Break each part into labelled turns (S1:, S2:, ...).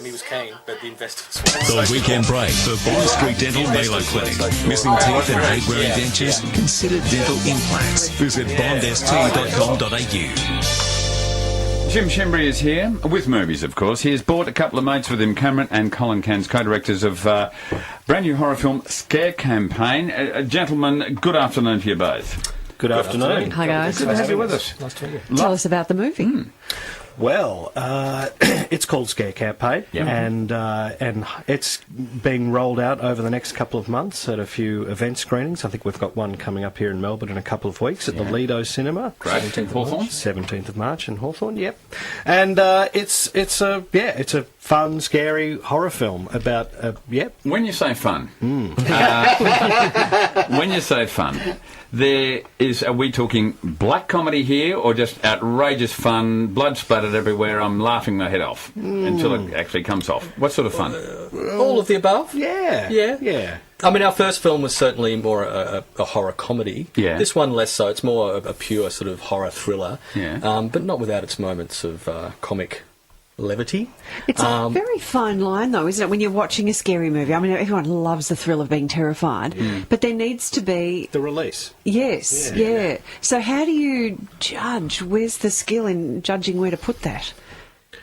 S1: He was keen, but the investors
S2: The Weekend Break for Bond Street Dental Malo Clinic. Missing teeth and hate-wearing dentures? Consider dental implants. Visit bondst.com.au.
S3: Jim Schembri is here, with movies, of course. He has brought a couple of mates with him, Cameron and Colin Cairnes, co-directors of brand new horror film Scare Campaign. Gentlemen, good afternoon to you both.
S1: Good afternoon.
S4: Hi guys.
S3: Good to have you with us.
S1: Nice to meet you.
S4: Tell us about the movie.
S1: Well, it's called Scare Campaign, and it's being rolled out over the next couple of months at a few event screenings. I think we've got one coming up here in Melbourne in a couple of weeks at the Lido Cinema.
S3: Great.
S1: 17th of March in Hawthorn. Yep. And it's a fun, scary horror film about
S3: When you say fun, when you say fun, are we talking black comedy here, or just outrageous fun, blood splattered everywhere, I'm laughing my head off until it actually comes off? What sort of fun?
S5: All of the above.
S1: Yeah.
S5: I mean, our first film was certainly more a horror comedy.
S3: Yeah.
S5: This one less so. It's more of a pure sort of horror thriller.
S3: Yeah.
S5: But not without its moments of comic levity.
S4: It's a very fine line, though, isn't it, when you're watching a scary movie? I mean, everyone loves the thrill of being terrified, but there needs to be...
S1: The release.
S4: Yes, yeah. So how do you judge? Where's the skill in judging where to put that?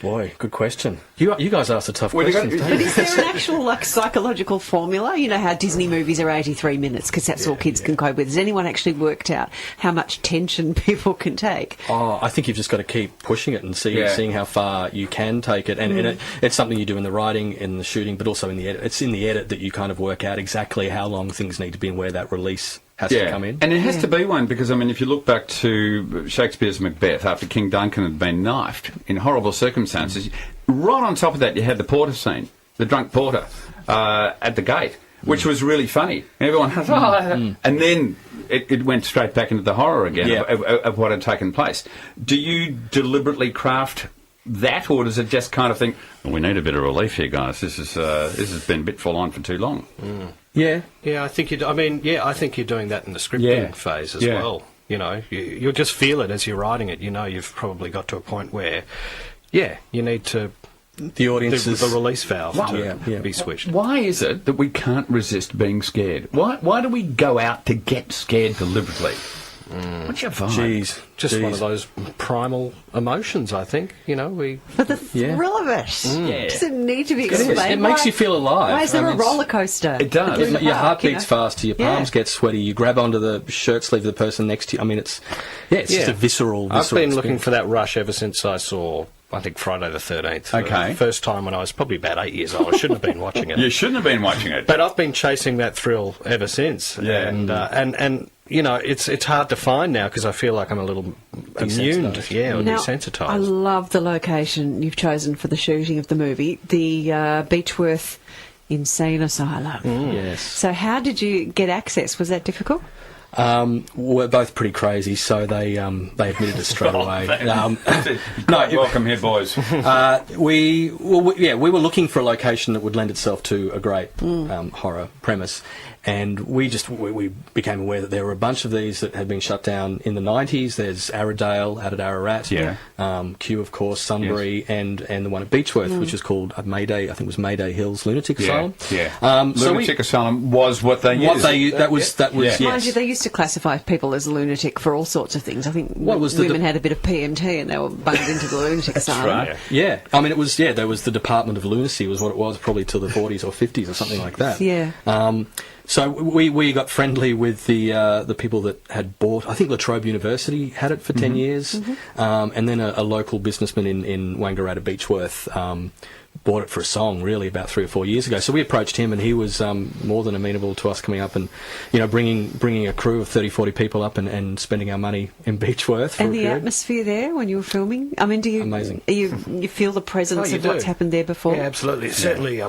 S5: Boy, good question. You guys ask the tough questions, don't
S4: But
S5: you?
S4: is there an actual psychological formula? You know how Disney movies are 83 minutes because that's all kids can cope with. Has anyone actually worked out how much tension people can take?
S5: Oh, I think you've just got to keep pushing it and seeing how far you can take it. And it's something you do in the writing, in the shooting, but also in the edit. It's in the edit that you kind of work out exactly how long things need to be and where that release has to come in.
S3: And it has to be one, because, I mean, if you look back to Shakespeare's Macbeth, after King Duncan had been knifed in horrible circumstances, right on top of that you had the porter scene, the drunk porter, at the gate, which was really funny. Everyone has, and then it went straight back into the horror again of what had taken place. Do you deliberately craft that, or does it just kind of think, well, we need a bit of relief here, guys? This has been a bit full on for too long.
S1: Yeah, I think I think you're doing that in the scripting phase as well. You know, you'll just feel it as you're writing it. You know, you've probably got to a point where, you need to
S5: The audience
S1: the release valve to be switched.
S3: Why is it that we can't resist being scared? Why do we go out to get scared deliberately? What's your vibe?
S1: Just one of those primal emotions, I think. You know,
S4: But the thrill of it doesn't need to be explained.
S5: It makes you feel alive.
S4: Why is there a roller coaster?
S3: It does.
S5: Your heart beats faster, your palms get sweaty, you grab onto the shirt sleeve of the person next to you. I mean, it's just a visceral
S1: I've been looking
S5: experience.
S1: for that rush ever since I saw, I think, Friday the 13th.
S3: Okay.
S1: The first time when I was probably about 8 years old. I shouldn't have been watching it.
S3: You shouldn't have been watching it.
S1: But I've been chasing that thrill ever since.
S3: Yeah.
S1: And you know, it's hard to find now because I feel like I'm a little immune. Or
S4: Now,
S1: desensitised.
S4: I love the location you've chosen for the shooting of the movie, the Beechworth Insane Asylum.
S5: Yes.
S4: So how did you get access? Was that difficult?
S5: We're both pretty crazy, so they admitted it straight away.
S3: Welcome here, boys.
S5: We were looking for a location that would lend itself to a great horror premise, and we became aware that there were a bunch of these that had been shut down in the 90s. There's Arradale out at Ararat, Kew, of course, Sunbury, and the one at Beechworth, which is called Mayday. I think it was Mayday Hills Lunatic Asylum.
S3: Lunatic Asylum was what they used.
S5: That was yes.
S4: Mind you, they used to classify people as lunatic for all sorts of things. I think women had a bit of PMT and they were bunged into the lunatic asylum.
S3: Right.
S5: Yeah. I mean, it was, there was the Department of Lunacy was what it was, probably till the 40s or 50s or something like that.
S4: Yeah.
S5: So we got friendly with the people that had bought. I think La Trobe University had it for 10 years, and then a local businessman in Wangaratta Beechworth bought it for a song, really, about 3 or 4 years ago. So we approached him, and he was more than amenable to us coming up and, bringing a crew of 30, 40 people up and spending our money in Beechworth. For
S4: and
S5: a
S4: the
S5: period.
S4: atmosphere there when you were filming? I mean,
S5: Amazing.
S4: You feel the presence of what's happened there before?
S1: Yeah, absolutely. Certainly,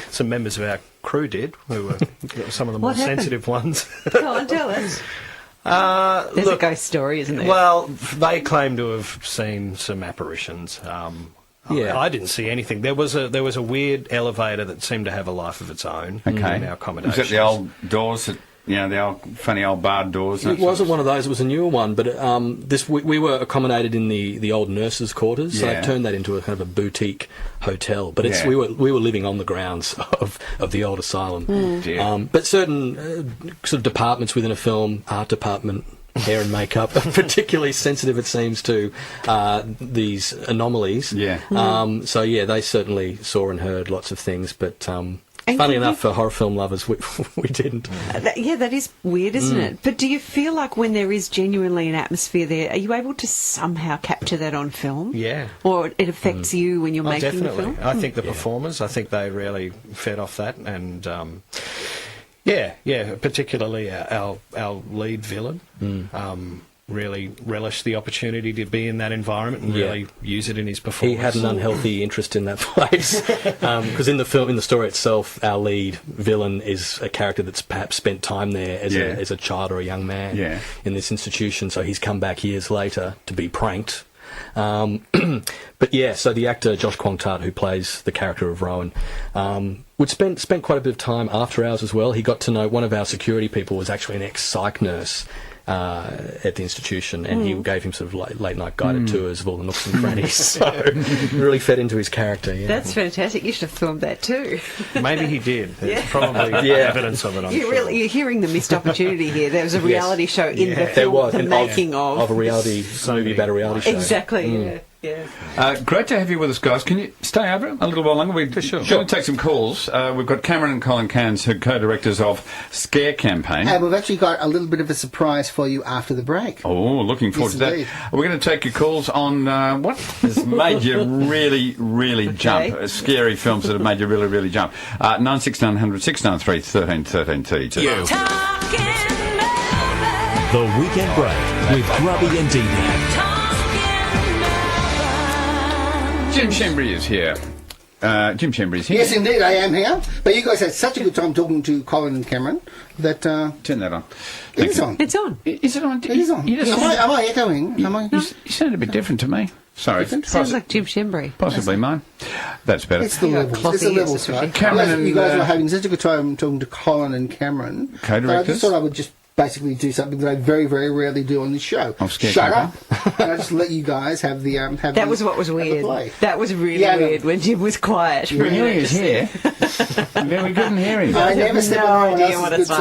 S1: some members of our crew did, who were some of the more sensitive ones.
S4: Go on, tell us. There's a ghost story, isn't there?
S1: Well, they claim to have seen some apparitions. I didn't see anything. There was a weird elevator that seemed to have a life of its own in our accommodation.
S3: Was it the old doors that the old funny old barred doors.
S5: It wasn't one of those. It was a newer one, but we were accommodated in the old nurses' quarters, so
S3: Yeah.
S5: they turned that into a kind of a boutique hotel. But
S3: Yeah.
S5: we were living on the grounds of the old asylum.
S3: Dear.
S5: But certain sort of departments within a film, art department, hair and makeup, are particularly sensitive, it seems, to these anomalies.
S3: Yeah.
S5: So yeah, they certainly saw and heard lots of things, but.
S4: And
S5: Funny
S4: can
S5: enough,
S4: you-
S5: for horror film lovers, we didn't.
S4: That is weird, isn't it? But do you feel like when there is genuinely an atmosphere there, are you able to somehow capture that on film?
S1: Yeah.
S4: Or it affects you when you're
S1: Oh,
S4: making
S1: definitely.
S4: the film?
S1: I think the performers, I think they really fed off that, and particularly our lead villain really relished the opportunity to be in that environment and really use it in his
S5: He
S1: performance.
S5: had an unhealthy interest in that place because in the story itself, our lead villain is a character that's perhaps spent time there as a child or a young man in this institution. So he's come back years later to be pranked. But yeah, so the actor Josh Kwong-Tat, who plays the character of Rowan, would spend quite a bit of time after hours as well. He got to know one of our security people was actually an ex-psych nurse at the institution, and he gave him sort of late night guided tours of all the nooks and crannies. So really fed into his character. Yeah.
S4: That's fantastic. You should have filmed that too.
S1: Maybe he did. There's probably evidence of it, I'm sure.
S4: You're hearing the missed opportunity here. There was a reality show in the
S5: there
S4: film,
S5: was
S4: the
S5: and
S4: making
S5: of a reality movie about a reality show.
S4: Exactly, yeah.
S3: Great to have you with us, guys. Can you stay over a little while longer? We're going to take some calls. We've got Cameron and Colin Cairnes, who are co-directors of Scare Campaign.
S6: And we've actually got a little bit of a surprise for you after the break.
S3: Oh, looking forward to
S6: Indeed.
S3: that. We're going to take your calls on what has made you really, really jump. Scary films that have made you really, really jump. 96900 693 1313 TG.
S2: The Weekend Break with Grubby and Dee Dee.
S3: Jim Schembri is here. Jim Schembri is here.
S6: Yes, indeed, I am here. But you guys had such a good time talking to Colin and Cameron that
S3: Turn that on.
S6: it is on.
S4: It's on.
S3: Is it on?
S6: It is on.
S3: You just
S6: Am I echoing? Am I?
S3: You sound a bit different to me. Sorry.
S4: Sounds like Jim Schembri.
S3: Possibly mine. That's better.
S6: It's the levels. It's the
S4: Clothy,
S6: levels,
S4: especially.
S6: right?
S3: Cameron and,
S6: you guys were having such a good time talking to Colin and Cameron.
S3: Co-directors.
S6: But I just thought I would just basically do something that I very, very rarely do on this show.
S3: Of Scare
S6: Shut
S3: Campaign.
S6: up, and I just let you guys have the
S4: That was what was weird.
S6: play.
S4: That was really
S6: Yeah, I know.
S4: weird when Jim was quiet.
S3: Well, here he is here. Then we couldn't hear him.
S6: I never step
S4: no
S6: on
S4: idea
S6: anyone
S4: what
S6: else's
S4: it's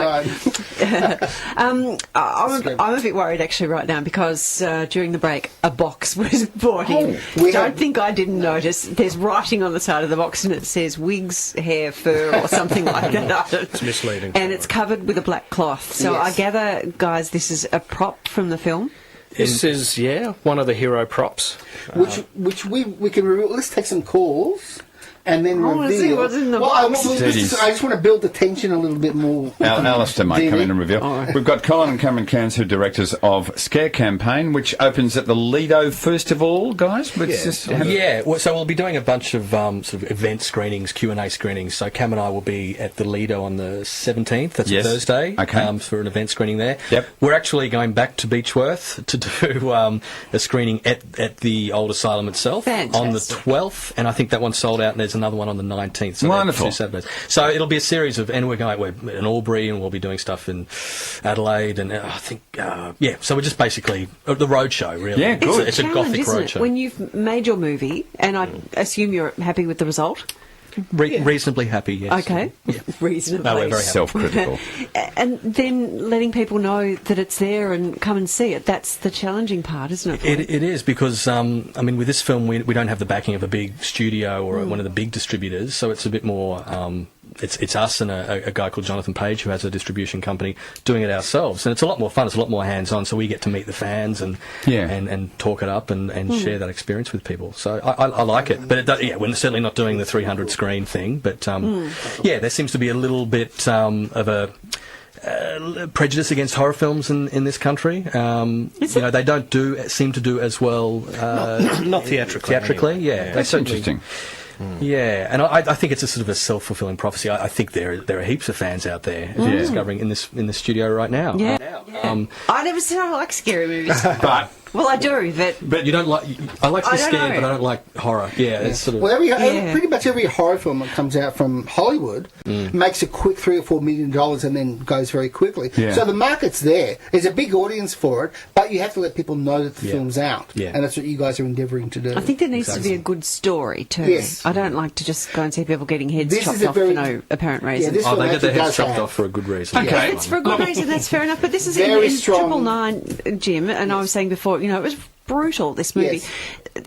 S6: good
S4: like.
S6: time.
S4: I'm a bit worried actually right now because during the break a box was brought in.
S6: we
S4: Don't
S6: had-
S4: think I didn't notice. There's writing on the side of the box and it says wigs, hair, fur or something like that.
S1: It's misleading.
S4: And it's covered with a black cloth. So
S6: Yes.
S4: I gather, guys, this is a prop from the film.
S1: This is, one of the hero props.
S6: Which we can reveal. Let's take some calls and then
S4: I wanna see
S6: reveal.
S4: what's in the
S6: Well,
S4: box.
S6: I just want to build the tension a little bit more.
S3: Alistair might come in and reveal.
S4: Oh.
S3: We've got Colin and Cameron Cairnes, who are directors of Scare Campaign, which opens at the Lido first of all, guys.
S5: So we'll be doing a bunch of sort of event screenings, Q&A screenings. So Cam and I will be at the Lido on the 17th, that's
S3: Yes.
S5: a Thursday,
S3: Okay.
S5: for an event screening there.
S3: Yep.
S5: We're actually going back to Beechworth to do a screening at the old asylum itself on the
S4: Fantastic.
S5: 12th, and I think that one's sold out, and there's another one on the 19th. So
S3: Wonderful.
S5: 2 Saturdays. So it'll be a series of, and we're in Albury, and we'll be doing stuff in Adelaide, and I think, so we're just basically the road show, really.
S3: Yeah, good.
S5: It's a
S4: challenge,
S5: gothic
S4: isn't
S5: road
S4: it?
S5: show.
S4: When you've made your movie, and I assume you're happy with the result.
S5: Reasonably happy, yes.
S4: Okay, reasonably.
S5: No, we're very happy.
S3: Self-critical.
S4: And then letting people know that it's there and come and see it. That's the challenging part, isn't it?
S5: It is because, with this film, we don't have the backing of a big studio or one of the big distributors, so it's a bit more... It's us and a guy called Jonathan Page, who has a distribution company, doing it ourselves. And it's a lot more fun, it's a lot more hands-on, so we get to meet the fans and talk it up and share that experience with people. So I like it. But we're certainly not doing the 300-screen thing, but there seems to be a little bit of a... prejudice against horror films in this country. They don't seem to do as well.
S1: Not theatrically.
S5: Theatrically,
S1: anyway.
S5: They
S3: That's
S5: certainly-
S3: interesting.
S5: Yeah, and I think it's a sort of a self-fulfilling prophecy. I think there are heaps of fans out there who are discovering in this studio right now.
S4: Yeah. I never said I like scary movies.
S3: But
S4: Well, I do, but
S5: You don't like... I like to be
S4: I don't
S5: scared,
S4: know.
S5: but I don't like horror. Yeah, it's sort of...
S6: Well,
S4: Yeah.
S6: pretty much every horror film that comes out from Hollywood makes a quick $3 or $4 million and then goes very quickly.
S3: Yeah.
S6: So the market's there. There's a big audience for it, but you have to let people know that the film's out.
S5: Yeah.
S6: And that's what you guys are endeavouring to do.
S4: I think there needs to be a good story too.
S6: Yes.
S4: I don't like to just go and see people getting heads
S6: This
S4: chopped
S6: is a
S4: off
S6: very-
S4: for no apparent reason.
S6: this
S5: Oh,
S6: film
S5: they get their
S6: actually
S5: heads
S6: does
S5: chopped
S6: have-
S5: off for a good reason.
S3: Okay.
S4: It's for a good reason, that's fair enough. But this is
S6: Very
S4: in
S6: strong.
S4: 999, Jim, and I was saying before, it was brutal, this movie.
S6: Yes.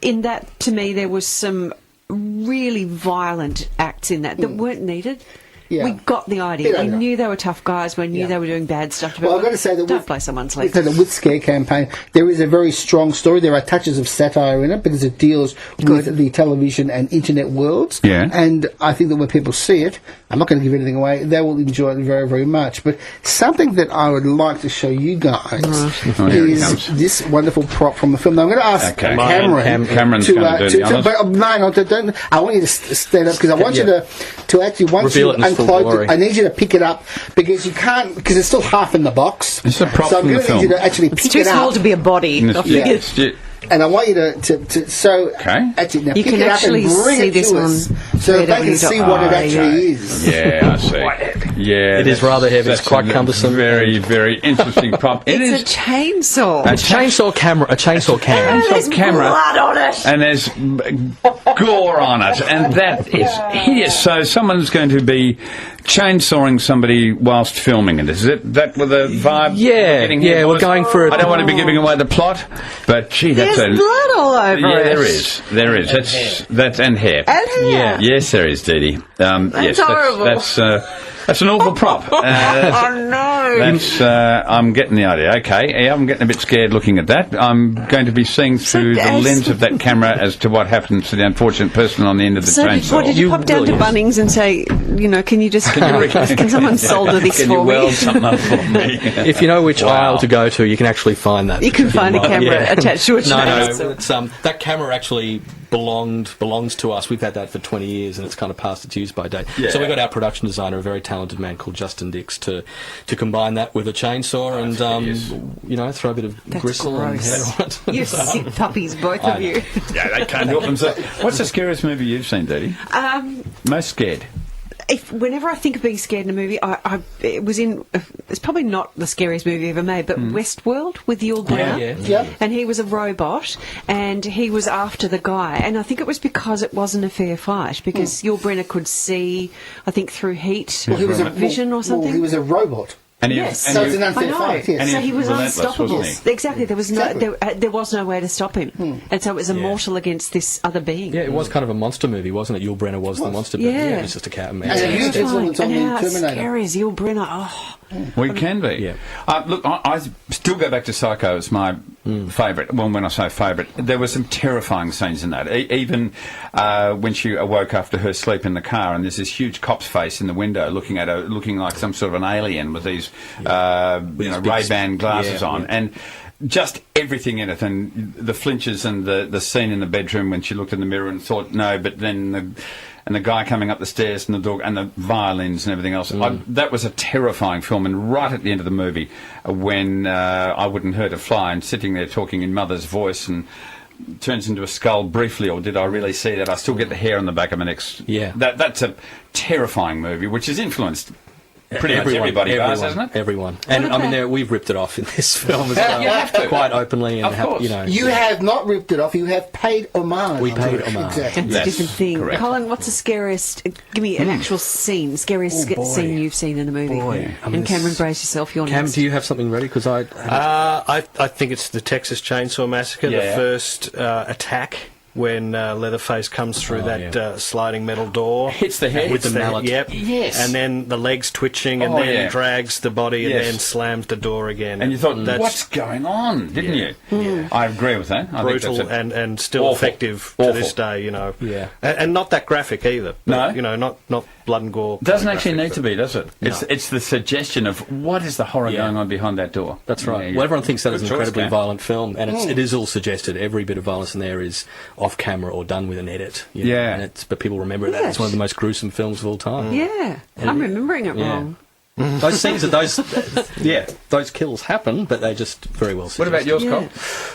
S4: In that, to me, there was some really violent acts in that weren't needed.
S6: Yeah.
S4: We got the idea.
S6: Yeah,
S4: We
S6: yeah.
S4: knew they were tough guys. We knew
S6: Yeah.
S4: they were doing bad stuff to
S6: Well,
S4: people.
S6: I've got to say that
S4: Don't
S6: with-
S4: play someone's
S6: Like
S4: leg.
S6: I said, the With Scare campaign, there is a very strong story. There are touches of satire in it because it deals with the television and internet worlds.
S3: Yeah.
S6: And I think that when people see it, I'm not going to give anything away, they will enjoy it very, very much. But something that I would like to show you guys
S3: Oh, here it
S6: is
S3: comes.
S6: this wonderful prop from the film. Now, I'm going to ask
S3: Okay. Cameron's gonna do the honours.
S6: don't, I want you to stand up because I want you to actually, once
S5: Reveal
S6: you
S5: it in its full
S6: unclose
S5: glory.
S6: it, I need you to pick it up because you can't, because it's still half in the box.
S3: It's a prop
S6: so I'm
S3: from the
S6: going to need you
S3: film.
S6: to actually
S4: It's
S6: pick
S4: too
S6: it
S4: small
S6: up.
S4: to be a body. I figured.
S6: And I want you to so
S3: Okay.
S6: actually now
S4: You
S6: pick
S4: can
S6: it up
S4: actually
S6: and bring
S4: see
S6: it
S4: this
S6: to
S4: on
S6: us so that they can see what it actually is.
S3: Yeah, I see. Yeah,
S5: It is rather heavy. It's
S3: that's
S5: quite
S3: a
S5: cumbersome.
S3: Very, very interesting prop. It
S4: It's
S3: is
S4: a chainsaw.
S5: A chainsaw camera. A chainsaw cam.
S4: There's
S3: camera.
S4: blood on it.
S3: and there's gore on it, and that is hideous. So someone's going to be chainsawing somebody whilst filming it. Is it that with a vibe?
S5: Yeah,
S3: we're getting here,
S5: yeah, we're
S3: boys?
S5: going for it.
S3: I don't want to be giving away the plot, but gee, that's
S4: There's
S3: a
S4: blood all over
S3: yeah,
S4: it.
S3: there is. That's and hair.
S4: And hair.
S5: Yeah.
S3: Yes, there is, Dee Dee. Yes,
S4: horrible.
S3: That's an awful prop.
S4: Oh no.
S3: That's I'm getting the idea. Okay, yeah, I'm getting a bit scared looking at that. I'm going to be seeing through the
S4: as-
S3: lens of that camera as to what happens to the unfortunate person on the end of the
S4: So
S3: chainsaw.
S4: did you pop down to Bunnings and say, can you just can someone solder this
S3: Can
S4: for
S3: you
S4: me?
S3: weld something up for me?
S5: If you know which
S3: Wow.
S5: aisle to go to, you can actually find that.
S4: You can find a camera attached to a
S5: No,
S4: chainsaw.
S5: it's, that camera actually belongs to us. We've had that for 20 years, and it's kind of past its use-by date.
S3: Yeah.
S5: So we got our production designer, a very talented man called Justin Dix, to combine that with a chainsaw and throw a bit of
S4: That's
S5: gristle and hair
S4: gross.
S5: on it.
S4: You sick puppies, both of you.
S3: Yeah, they can't help themselves. What's the scariest movie you've seen, Dee Dee? Most scared?
S4: Whenever I think of being scared in a movie, it's probably not the scariest movie ever made, but Westworld with Yul Brynner.
S5: Yeah.
S6: Yep.
S4: And he was a robot, and he was after the guy. And I think it was because it wasn't a fair fight, because Yul Brynner could see, I think, through heat,
S6: Well, he was a
S4: vision or something.
S6: Well, he was a robot.
S3: And he-
S4: Yes.
S3: and
S6: So
S3: he-
S6: it's an
S4: I
S6: unfair
S4: know.
S6: fight, yes.
S3: And
S4: So he was
S3: relentless,
S4: unstoppable.
S3: wasn't he?
S4: Exactly. There was no
S6: Exactly.
S4: there was no way to stop him, and so it was immortal against this other being.
S5: Yeah, it was kind of a monster movie, wasn't it? Yul Brynner was the monster, but
S4: Yeah.
S5: it was just a cat and
S6: And a
S5: mouse.
S6: huge influence on
S4: and
S6: the
S4: how
S6: Terminator.
S4: scary is Yul Brynner? Oh,
S3: We can be.
S5: Yeah.
S3: Look, I still go back to Psycho as my favourite. Well, when I say favourite, there were some terrifying scenes in that. Even when she awoke after her sleep in the car, and there's this huge cop's face in the window looking at her, looking like some sort of an alien with these,
S5: these big
S3: Ray-Ban glasses
S5: yeah,
S3: on,
S5: yeah.
S3: and just everything in it, and the flinches and the scene in the bedroom when she looked in the mirror and thought no, but then the guy coming up the stairs and the dog and the violins and everything else. That was a terrifying film. And right at the end of the movie, when I wouldn't hurt a fly and sitting there talking in Mother's voice and turns into a skull briefly, or did I really see that? I still get the hair on the back of my neck.
S5: Yeah.
S3: That's a terrifying movie, which has influenced pretty much everybody, hasn't it?
S5: Everyone. And I mean, we've ripped it off in this film as well.
S3: You have to.
S5: Quite openly. And
S3: Of course.
S6: You have not ripped it off. You have paid homage.
S5: We
S6: to
S5: paid
S6: it.
S5: homage.
S6: Exactly.
S4: that's a
S3: That's
S4: different thing.
S3: correct.
S4: Colin, what's the scariest? Give me an actual scene, scariest
S5: boy.
S4: scene you've seen in a movie.
S5: Boy. I mean,
S4: And Cameron,
S5: this-
S4: brace yourself. You're
S5: Cam,
S4: next.
S5: do you have something ready? Because I
S1: think it's the Texas Chainsaw Massacre,
S3: Yeah.
S1: the first attack when Leatherface comes through sliding metal door.
S3: Hits the head.
S1: With the
S5: mallet.
S1: Yep.
S3: Yes.
S1: And then the legs twitching, and
S3: Oh,
S1: then
S3: yeah.
S1: drags the body, and
S3: Yes.
S1: then slams the door again.
S3: And you thought,
S1: That's
S3: what's going on? Didn't
S1: Yeah.
S3: you? I agree with that. I think
S1: brutal
S3: that's a-
S1: and still
S3: awful.
S1: effective to this day,
S5: Yeah.
S1: And not that graphic either.
S3: No.
S1: Not blood and gore.
S3: Doesn't
S1: kind of
S3: actually
S1: graphic,
S3: need to be, does it? It's the suggestion of what is the horror
S5: Yeah.
S3: going on behind that door.
S5: That's right.
S3: Yeah,
S5: Well, everyone thinks that is
S3: Good
S5: an
S3: choice,
S5: incredibly
S3: Cam.
S5: violent film, and it is all suggested. Every bit of violence in there is off camera or done with an edit. you know,
S3: Yeah.
S5: but people remember that it's one of the most gruesome films of all time.
S4: Yeah, I'm remembering it wrong.
S5: Those scenes are those kills happen, but they're just very well
S3: What about yours, Cole?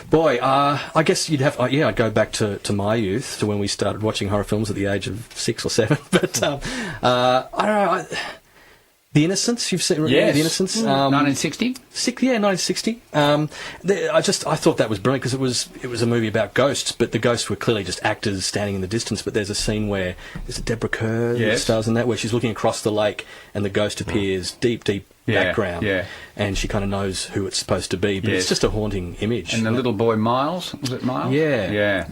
S5: Boy, I guess you'd have. I'd go back to my youth, to when we started watching horror films at the age of 6 or 7. But I don't know. The Innocents, you've seen The Innocents?
S3: 1960?
S5: 1960. I thought that was brilliant because it was a movie about ghosts, but the ghosts were clearly just actors standing in the distance. But there's a scene where there's a Deborah Kerr that stars in that, where she's looking across the lake and the ghost appears deep background, and she kind of knows who it's supposed to be, but it's just a haunting image.
S3: And the little boy Miles, was it Miles?
S5: Yeah.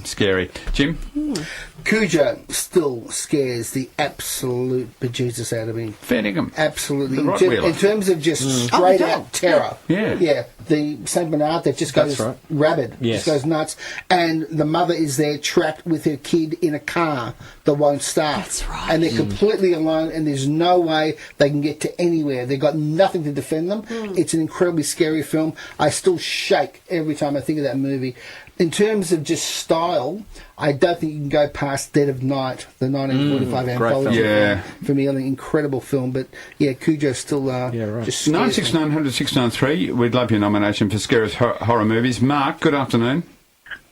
S3: Scary. Jim?
S6: Cujo still scares the absolute bejesus out of me.
S3: Fair dinkum.
S6: Absolutely.
S3: The
S6: In terms of just straight out terror.
S3: Yeah.
S6: The Saint Bernard that just goes rabid, just goes nuts, and the mother is there trapped with her kid in a car that won't start.
S4: That's right.
S6: And they're completely alone, and there's no way they can get to anywhere. They've got nothing to defend them. It's an incredibly scary film. I still shake every time I think of that movie. In terms of just style, I don't think you can go past Dead of Night, the 1945 anthology film. For me, an incredible film. But Cujo's still just
S3: 96900 693. We'd love your nomination for Scariest Horror Movies. Mark, good afternoon.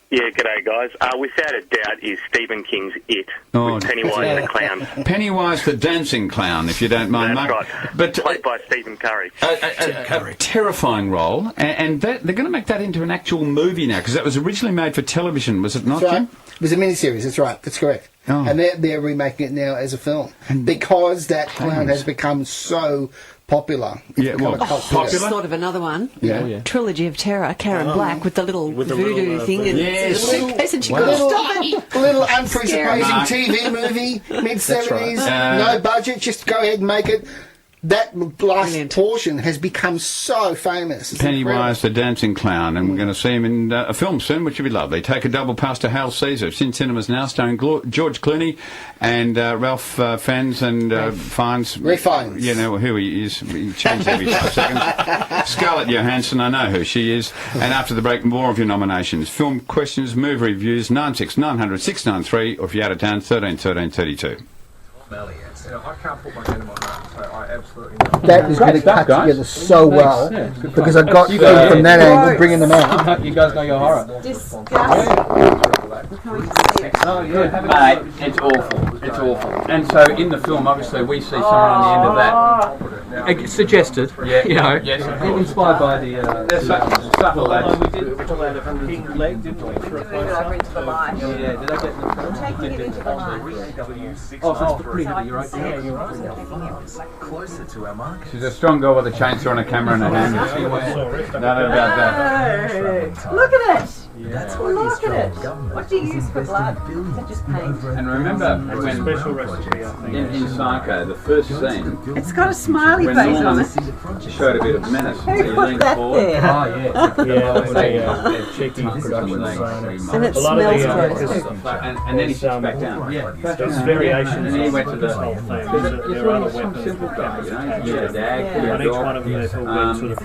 S7: Yeah, g'day guys. Without a doubt is Stephen King's It, with Pennywise the Clown.
S3: Pennywise the Dancing Clown, if you don't mind,
S7: That's
S3: Mark.
S7: right.
S3: But,
S7: played by Stephen Curry.
S3: A terrifying role, and they're going to make that into an actual movie now, because that was originally made for television, was it not, Jim?
S6: It was a miniseries, that's right, that's correct. And they're remaking it now as a film, because that clown has become so popular.
S3: Popular?
S4: Thought of another one.
S6: Yeah.
S4: Trilogy of Terror, Karen Black with the little voodoo thing and the suitcase, and she couldn't stop it.
S6: A little unpresupposing TV movie, mid-70s, no budget, just go ahead and make it. That last portion has become so famous. It's
S3: Pennywise the Dancing Clown, and we're going to see him in a film soon, which would be lovely. Take a double pass to Hail Caesar. It's in cinemas now, starring George Clooney and Ralph Fiennes and Fiennes.
S6: Ray Fiennes.
S3: You know who he is. He changes every 5 seconds. Scarlett Johansson, I know who she is. And after the break, more of your nominations. Film questions, movie reviews, 96900 693, or if you're out of town, 13 13 32.
S8: I can't put my head in my mouth, so I absolutely
S6: That is going to cut together so well, because I got them from that angle, bringing them out.
S8: You guys know your horror. Mate, it's awful. It's awful. And so in the film, obviously, we see someone on the end of that. It's suggested, you know. Yes, inspired by the subtle lads.
S9: We did the pink leg, didn't we? For a close-up. Into the light. Yeah, did I get the taking it into the light.
S8: Oh, so it's pretty heavy, you're right.
S9: Yeah, you're right. Closer to our mark.
S3: She's a strong girl with a chainsaw and a camera in her hand. Don't know about that.
S9: Look at it! Look at it! What do you use for blood? Just paint.
S3: And remember when
S9: Special recipe, I think.
S3: in Psycho, the first scene,
S9: It's got a smiley
S3: when
S9: face on
S3: Norman
S9: it.
S3: showed a bit of menace, so
S9: Who
S3: he
S9: put
S3: leaned
S9: that
S3: forward.
S9: there?
S3: Cheeky production thing.
S9: And it
S7: A lot of the,
S9: smells
S3: And then he sits back down.
S7: There's variations.
S3: And he went to the
S7: whole thing.
S3: There are some simple guy, you know, you get a dag,
S7: And each one of them has all been sort of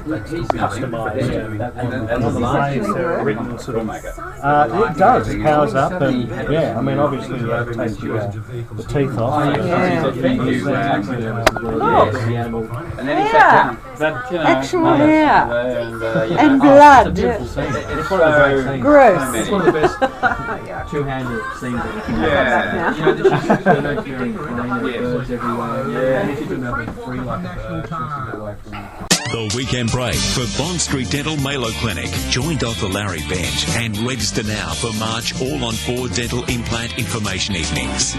S7: customised.
S3: and the last
S7: They're written sort of.
S9: It does. It powers up, and yeah, I mean, obviously you have to take the teeth off.
S3: and then he sat down.
S7: That,
S9: Actual hair
S3: And
S9: blood.
S3: It's one of the
S9: Gross.
S3: It's
S8: one of the best two-handed scenes that you can
S3: Yeah.
S8: You know, the chicks are no fearing crying, birds everywhere. And if you do nothing free like a bird, she wants to get away from you.
S2: The weekend break for Bond Street Dental Malo Clinic. Join Dr. Larry Bench and register now for March all-on-4 dental implant information evenings.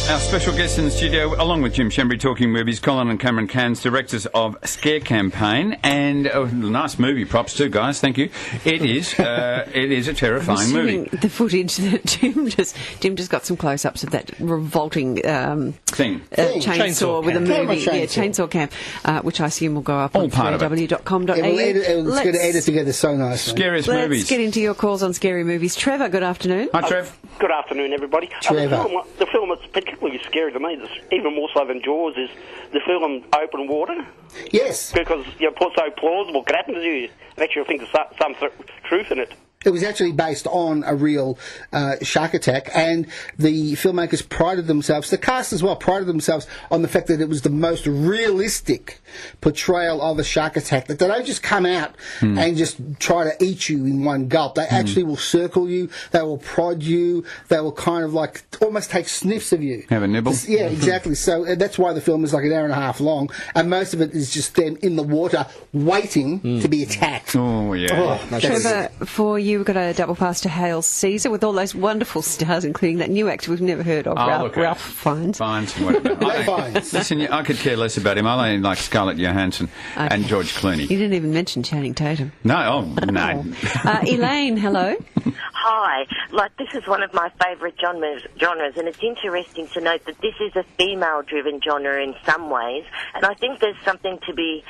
S3: Our special guest in the studio, along with Jim Schembri, talking movies, Colin and Cameron Cairnes, directors of Scare Campaign, and nice movie props too, guys. Thank you. It is a terrifying movie.
S4: The footage that Jim just got some close-ups of that revolting chainsaw with a movie, chainsaw camp, which I assume will go up on www.com.au.
S6: It's going to edit together so nicely.
S3: Scariest movies.
S4: Let's get into your calls on scary movies. Trevor, good afternoon.
S3: Hi, Trev.
S7: Good afternoon, everybody. The film that's particularly scary to me, that's even more so than Jaws, is the film Open Water.
S6: Yes.
S7: Because you're so plausible, it could happen to you. It actually thinks there's some truth in it.
S6: It was actually based on a real shark attack, and the filmmakers prided themselves, the cast as well, prided themselves on the fact that it was the most realistic portrayal of a shark attack, that they don't just come out and just try to eat you in one gulp. They actually will circle you, they will prod you, they will kind of like almost take sniffs of you.
S3: Have a nibble?
S6: Yeah, exactly. So that's why the film is like an hour and a half long, and most of it is just them in the water waiting to be attacked.
S3: Oh, yeah.
S4: Trevor, for you, we've got a double pass to Hail Caesar with all those wonderful stars, including that new actor we've never heard of, Ralph Fiennes.
S3: Listen, I could care less about him. I only like Scarlett Johansson and George Clooney.
S4: You didn't even mention Channing Tatum.
S3: No, no.
S4: Elaine, hello.
S10: Hi. This is one of my favourite genres, and it's interesting to note that this is a female-driven genre in some ways, and I think there's something to be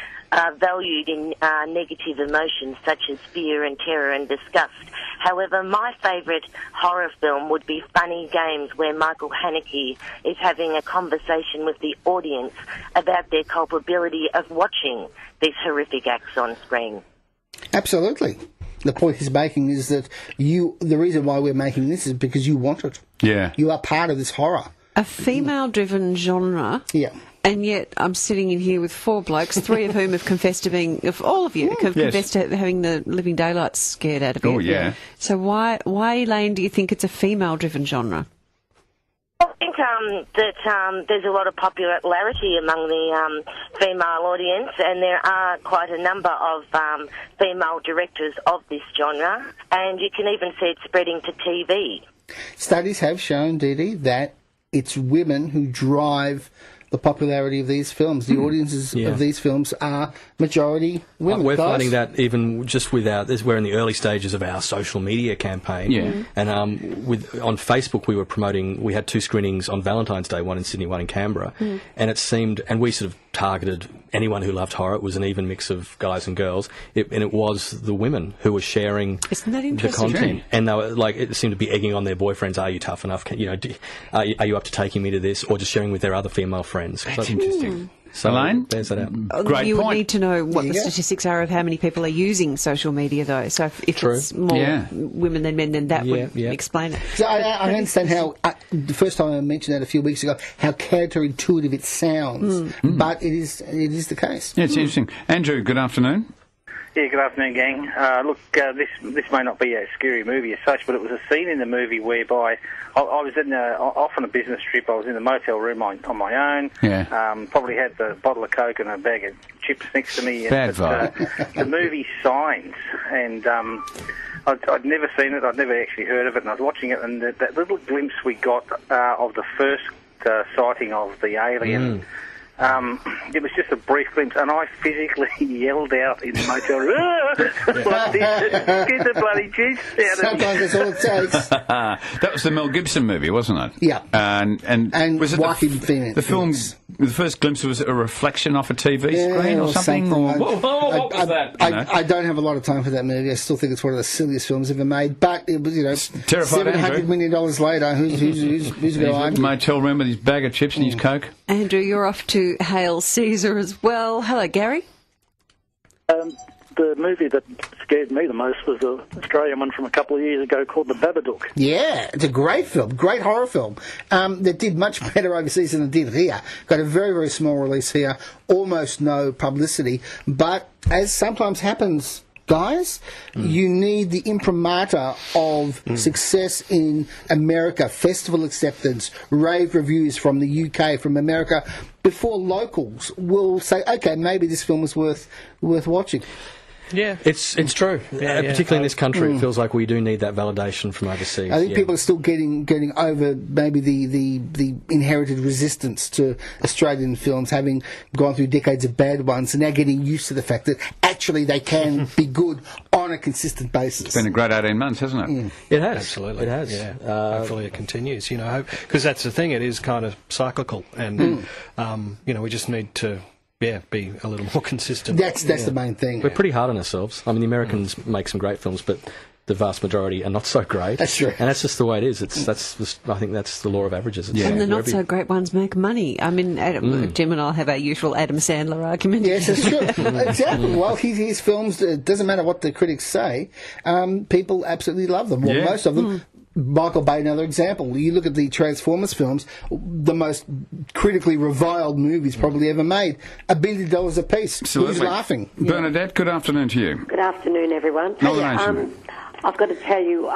S10: valued in negative emotions such as fear and terror and disgust. However, my favourite horror film would be Funny Games, where Michael Haneke is having a conversation with the audience about their culpability of watching these horrific acts on screen.
S6: Absolutely. The point he's making is that the reason why we're making this is because you want it.
S3: Yeah.
S6: You are part of this horror.
S4: A female-driven genre.
S6: Yeah.
S4: And yet I'm sitting in here with 4 blokes, 3 of whom have confessed to being, all of you have confessed to having the living daylights scared out of you.
S3: Oh, yeah.
S4: So why, Elaine, do you think it's a female-driven genre?
S10: I think that there's a lot of popularity among the female audience, and there are quite a number of female directors of this genre, and you can even see it spreading to TV.
S6: Studies have shown, Dee Dee, that it's women who drive the popularity of these films. The audiences of these films are majority women.
S5: We're finding that even just we're in the early stages of our social media campaign.
S3: Yeah.
S5: And on Facebook we had 2 screenings on Valentine's Day, one in Sydney, one in Canberra. And it seemed, and we sort of targeted anyone who loved horror. It was an even mix of guys and girls. And it was the women who were sharing the content. And they were it seemed to be egging on their boyfriends, are you tough enough? Are you up to taking me to this? Or just sharing with their other female friends.
S3: That's interesting.
S5: So
S3: Elaine?
S5: There's that out.
S3: Great
S4: you
S3: point.
S4: would need to know what the statistics are of how many people are using social media, though. So if it's more women than men, then that would explain it.
S6: So I understand how, the first time I mentioned that a few weeks ago, how counterintuitive it sounds, but it is the case.
S3: Yeah, it's interesting. Andrew, good afternoon.
S11: Yeah, good afternoon, gang. Look, this may not be a scary movie as such, but it was a scene in the movie whereby I was off on a business trip. I was in the motel room on my own.
S3: Yeah.
S11: Probably had the bottle of Coke and a bag of chips next to me.
S3: Bad vibe.
S11: The movie Signs, and I'd never seen it. I'd never actually heard of it, and I was watching it, and that little glimpse we got of the first sighting of the alien. It was just a brief glimpse, and I physically yelled out in the motel room, get the bloody juice out of me.
S6: Sometimes that's all it takes.
S3: That was the Mel Gibson movie, wasn't it?
S6: Yeah.
S3: And was it the film, the first glimpse was a reflection off a TV screen or something? What was that?
S6: I don't have a lot of time for that movie. I still think it's one of the silliest films ever made, but it was, $700 million later, who's going to argue?
S3: Motel room with his bag of chips and his Coke.
S4: Andrew, you're off to Hail Caesar as well. Hello, Gary.
S12: The movie that scared me the most was an Australian one from a couple of years ago called The Babadook.
S6: Yeah, it's a great film, great horror film that did much better overseas than it did here. Got a very, very small release here, almost no publicity, but as sometimes happens, guys, you need the imprimatur of success in America, festival acceptance, rave reviews from the UK, from America, before locals will say, okay, maybe this film is worth watching.
S5: Yeah, it's true. Particularly in this country, it feels like we do need that validation from overseas.
S6: I think people are still getting over maybe the inherited resistance to Australian films, having gone through decades of bad ones, and now getting used to the fact that actually they can be good on a consistent basis.
S3: It's been a great 18 months, hasn't it?
S5: It has.
S1: Absolutely.
S5: It has.
S1: Yeah. Hopefully it continues, because that's the thing, it is kind of cyclical, and, we just need to
S5: be a little more consistent.
S6: That's the main thing.
S5: We're pretty hard on ourselves. I mean, the Americans make some great films, but the vast majority are not so great.
S6: That's true.
S5: And that's just the way it is. I think that's the law of averages.
S4: And the not-so-great ones make money. I mean, Jim and I have our usual Adam Sandler argument.
S6: Yes, that's true. Exactly. Well, his films, it doesn't matter what the critics say, people absolutely love them. Well, most of them. Michael Bay, another example. You look at the Transformers films, the most critically reviled movies probably ever made. $1 billion a piece.
S3: Absolutely.
S6: Who's laughing?
S3: Bernadette, good afternoon to you.
S13: Good afternoon, everyone. I've got to tell you,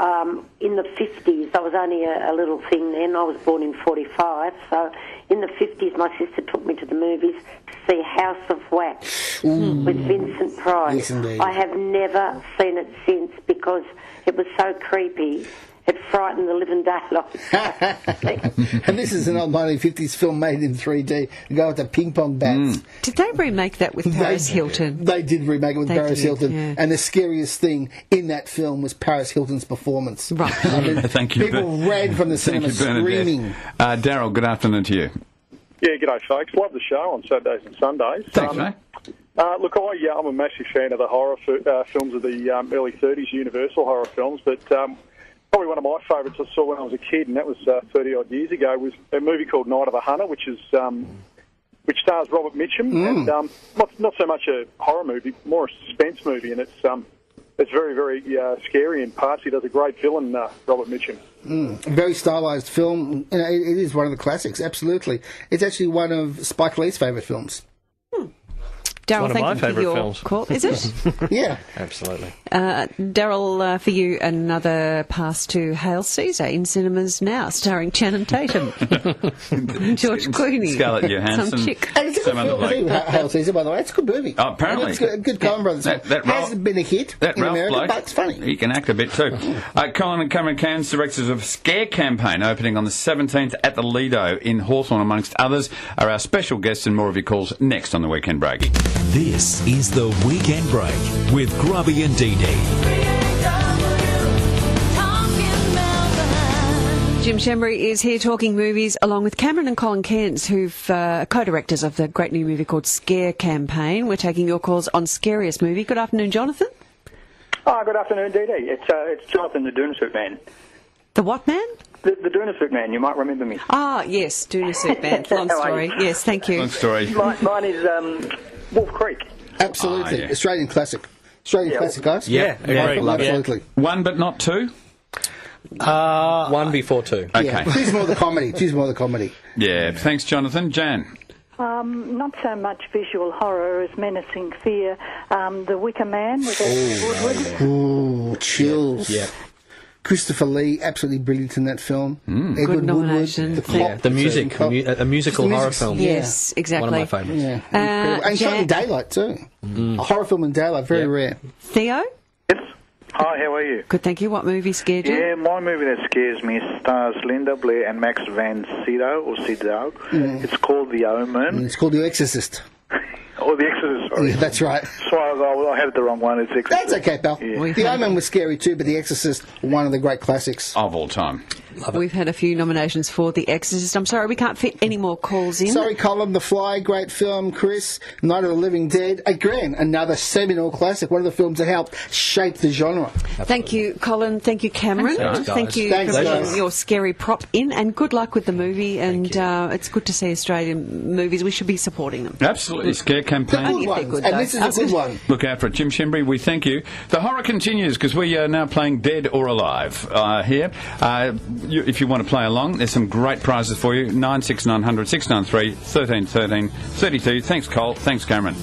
S13: in the 50s, I was only a little thing then. I was born in 45, so in the 50s, my sister took me to the movies to see House of Wax with Vincent Price.
S6: Yes, indeed.
S13: I have never seen it since because it was so creepy. It frightened the living daylights.
S6: And this is an old 1950s film made in 3D. You go with the ping pong bats.
S4: Did they remake that with Paris Hilton?
S6: They did remake it with Paris Hilton. Yeah. And the scariest thing in that film was Paris Hilton's performance.
S4: Right.
S6: I mean,
S3: Thank you.
S6: People ran from the cinema screaming.
S3: Daryl, good afternoon to you.
S14: Yeah, g'day, folks. Love the show on Saturdays and Sundays.
S3: Thanks, mate.
S14: Look, I'm a massive fan of the horror films of the early 30s, Universal horror films, but probably one of my favourites I saw when I was a kid, and that was 30-odd years ago, was a movie called Night of the Hunter, which stars Robert Mitchum, and not so much a horror movie, more a suspense movie, and it's very, very scary in parts. He does a great villain, Robert Mitchum.
S6: A very stylised film. You know, it is one of the classics, absolutely. It's actually one of Spike Lee's favourite films.
S4: Daryl,
S1: one of my favourite films.
S4: Call. Is it?
S6: Yeah.
S1: Absolutely.
S4: Daryl, for you, another pass to Hail Caesar in cinemas now, starring Channing Tatum, George Clooney,
S3: Scarlett Johansson,
S4: some chick.
S6: And it's a good film, Hail Caesar, by the way. It's a good movie.
S3: Oh, apparently.
S6: It's a good Coen Brothers film. It hasn't been a hit in America, but it's funny.
S3: He can act a bit too. Colin Cameron Cairnes, directors of Scare Campaign, opening on the 17th at the Lido in Hawthorn, amongst others, are our special guests, and more of your calls next on The Weekend Break.
S2: This is The Weekend Break with Grubby and Dee Dee.
S4: Jim Schembri is here talking movies along with Cameron and Colin Cairnes, who've co-directors of the great new movie called Scare Campaign. We're taking your calls on Scariest Movie. Good afternoon, Jonathan.
S12: Oh, good afternoon, Dee Dee. It's Jonathan, the Doona Suit Man.
S4: The what man?
S12: The Doona Suit Man. You might remember me.
S4: Ah, yes, Doona Suit Man. Long story. Yes, thank you.
S3: Long story.
S12: Mine is Wolf Creek.
S6: Absolutely. Australian classic. Classic, guys?
S5: Yeah,
S6: absolutely.
S3: One but not two?
S5: One before two.
S3: Okay.
S6: Yeah. Choose more of the comedy.
S3: Yeah, thanks, Jonathan. Jan?
S15: Not so much visual horror as menacing fear. The Wicker Man with Edward Woodward.
S6: Ooh, chills.
S5: Yeah.
S6: Christopher Lee, absolutely brilliant in that film.
S4: Good nomination.
S5: The music, a musical horror film.
S4: Yes, exactly.
S5: One of my favourites.
S6: Yeah. And shot in daylight too. A horror film in daylight, very rare.
S4: Theo?
S11: Yes. Hi, how are you?
S4: Good, thank you. What movie scared you?
S11: Yeah, my movie that scares me stars Linda Blair and Max van Sydow, It's called The Omen.
S6: It's called The Exorcist.
S11: Oh, The Exorcist, sorry.
S6: Yeah, that's right.
S11: I had the wrong one. It's Exorcist.
S6: That's okay, pal.
S11: Yeah.
S6: The Omen was scary too, but The Exorcist, one of the great classics
S3: of all time.
S4: We've had a few nominations for The Exorcist. I'm sorry, we can't fit any more calls in.
S6: Sorry, Colin. The Fly, great film. Chris, Night of the Living Dead. Again, another seminal classic. One of the films that helped shape the genre.
S4: Thank you, Colin. Thank you, Cameron. Thank you
S6: Thanks,
S4: for
S6: guys.
S4: bringing your scary prop in, and good luck with the movie. And it's good to see Australian movies. We should be supporting them.
S3: Absolutely. Scare Campaign.
S6: And this is a good one.
S3: Look out for it. Jim Schembri, we thank you. The horror continues because we are now playing Dead or Alive here. If you want to play along, there's some great prizes for you. 96900 693 1313 32. Thanks, Cole. Thanks, Cameron.